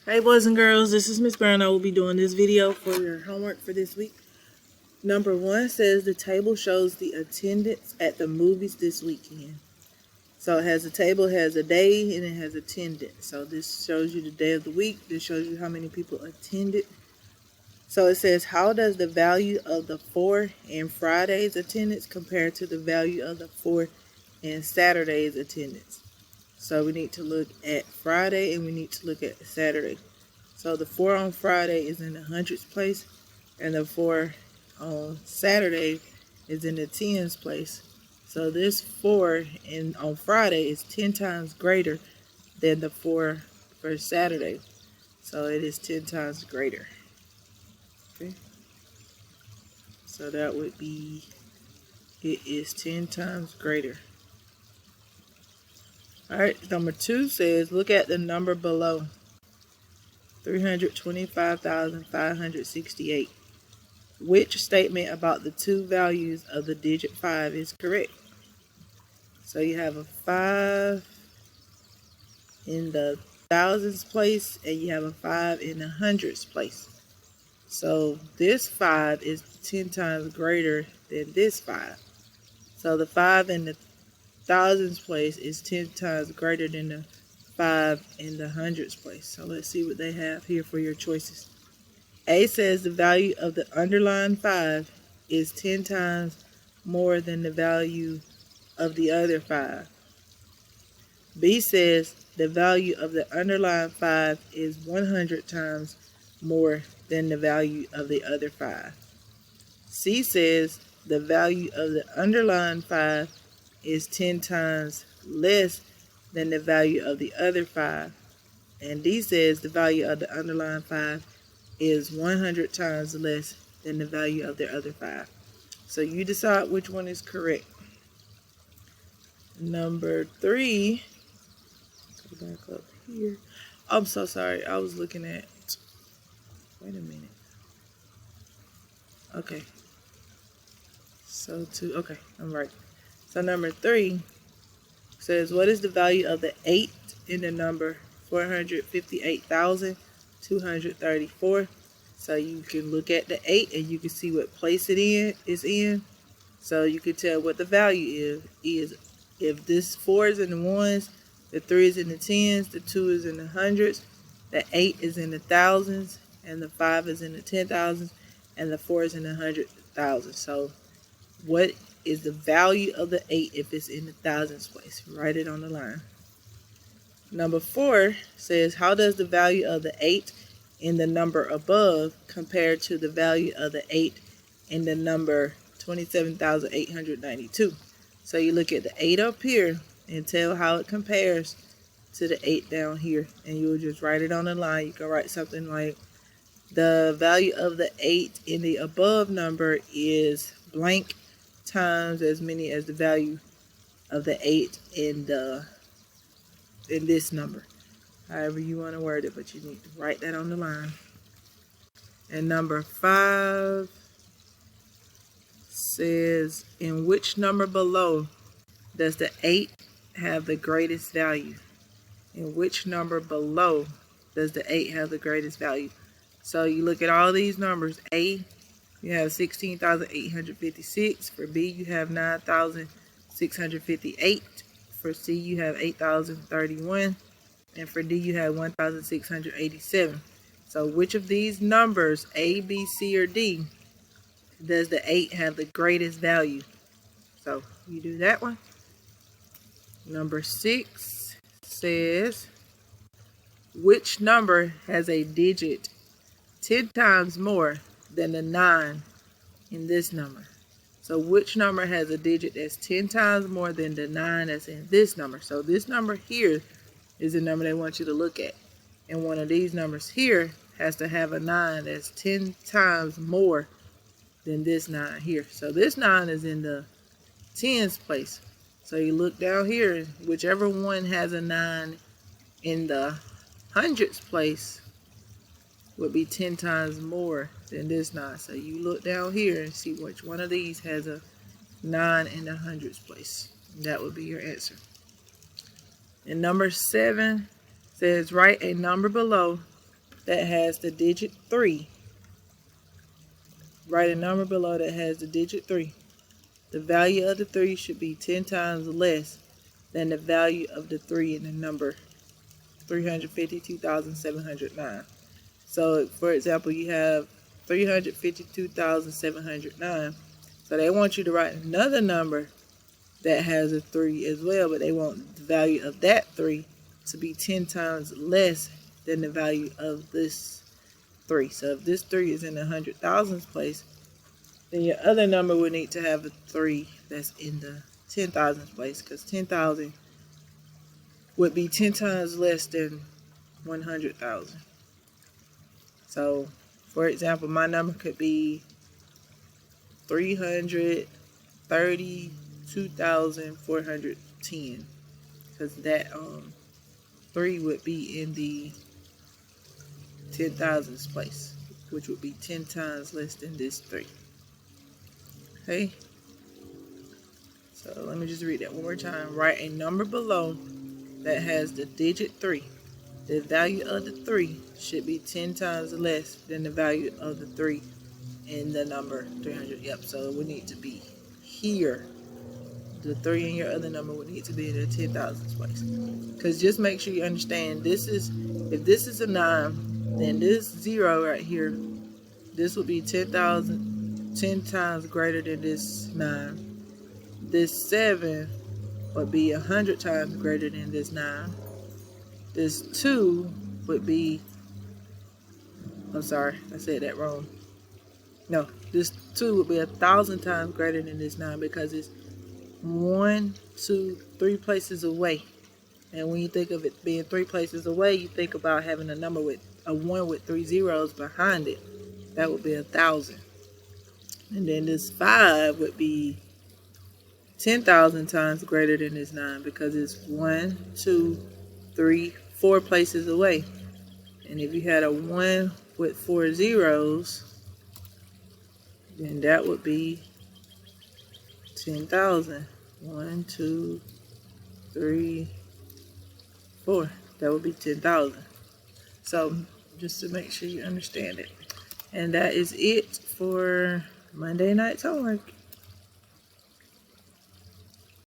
Hey boys and girls, this is Miss Brown. I will be doing this video for your homework for this week. Number 1 says the table shows the attendance at the movies this weekend. So it has a table, has a day, and it has attendance. So this shows you the day of the week. This shows you how many people attended. So it says, how does the value of the 4 and Friday's attendance compare to the value of the 4 and Saturday's attendance? So we need to look at Friday and we need to look at Saturday. So the 4 on Friday is in the hundreds place, and the 4 on Saturday is in the tens place. So this 4 on Friday is 10 times greater than the 4 for Saturday. So it is 10 times greater. Okay. So that would be, it is 10 times greater. Alright, number 2 says, look at the number below. 325,568. Which statement about the two values of the digit 5 is correct? So you have a 5 in the thousands place and you have a 5 in the hundreds place. So this 5 is 10 times greater than this 5. So the 5 in the thousands place is 10 times greater than the 5 in the hundreds place. So let's see what they have here for your choices. A says the value of the underlying 5 is 10 times more than the value of the other 5. B says the value of the underlying 5 is 100 times more than the value of the other 5. C says the value of the underlying 5 is 10 times less than the value of the other 5. And D says the value of the underlying 5 is 100 times less than the value of the other 5. So you decide which one is correct. Number 3, go back up here. I'm so sorry. I was looking at, wait a minute. Okay. So okay, I'm right. So number 3 says, what is the value of the 8 in the number 458,234? So you can look at the 8 and you can see what place it is in. So you can tell what the value is. If this 4 is in the ones, the 3 is in the tens, the 2 is in the hundreds, the 8 is in the thousands, and the 5 is in the 10,000s, and the 4 is in the 100,000. So what is the value of the 8 if it's in the thousands place? Write it on the line. Number 4 says, how does the value of the 8 in the number above compare to the value of the 8 in the number 27,892? So you look at the 8 up here and tell how it compares to the 8 down here, and you'll just write it on the line. You can write something like, the value of the 8 in the above number is blank times as many as the value of the 8 in this number. However you want to word it, but you need to write that on the line. And number 5 says, in which number below does the 8 have the greatest value? In which number below does the 8 have the greatest value? So you look at all these numbers. A, you have 16,856. For B, you have 9,658. For C, you have 8,031. And for D, you have 1,687. So which of these numbers, A, B, C, or D, does the 8 have the greatest value? So you do that one. Number 6 says, which number has a digit 10 times more than the 9 in this number? So which number has a digit that's 10 times more than the 9 that's in this number? So this number here is the number they want you to look at. And one of these numbers here has to have a 9 that's 10 times more than this 9 here. So this 9 is in the tens place. So you look down here, whichever one has a 9 in the hundreds place would be 10 times more than this 9. So you look down here and see which one of these has a 9 in the hundreds place. That would be your answer. And number 7 says, write a number below that has the digit 3. Write a number below that has the digit 3. The value of the 3 should be 10 times less than the value of the 3 in the number 352,709. So, for example, you have 352,709. So they want you to write another number that has a 3 as well, but they want the value of that 3 to be 10 times less than the value of this 3. So if this 3 is in the 100,000s place, then your other number would need to have a 3 that's in the 10,000s place, because 10,000 would be 10 times less than 100,000. So, for example, my number could be 332,410, because that 3 would be in the 10,000s place, which would be 10 times less than this 3. Okay? So let me just read that one more time. Write a number below that has the digit 3. The value of the 3 should be 10 times less than the value of the 3 in the number 300. Yep, so it would need to be here. The 3 in your other number would need to be in the 10,000s place. Because just make sure you understand, this is, if this is a 9, then this 0 right here, this would be 10 times greater than this 9. This 7 would be 100 times greater than this 9. This 2 would be, I'm sorry, I said that wrong. No, this 2 would be 1,000 times greater than this 9, because it's 1, 2, 3 places away. And when you think of it being 3 places away, you think about having a number with a 1 with 3 zeros behind it. That would be 1,000. And then this 5 would be 10,000 times greater than this 9, because it's 1, 2, 3, 4 places away. And if you had a 1 with 4 zeros, then that would be 10,000. 1, 2, 3, 4. That would be 10,000. So just to make sure you understand it. And that is it for Monday night's homework.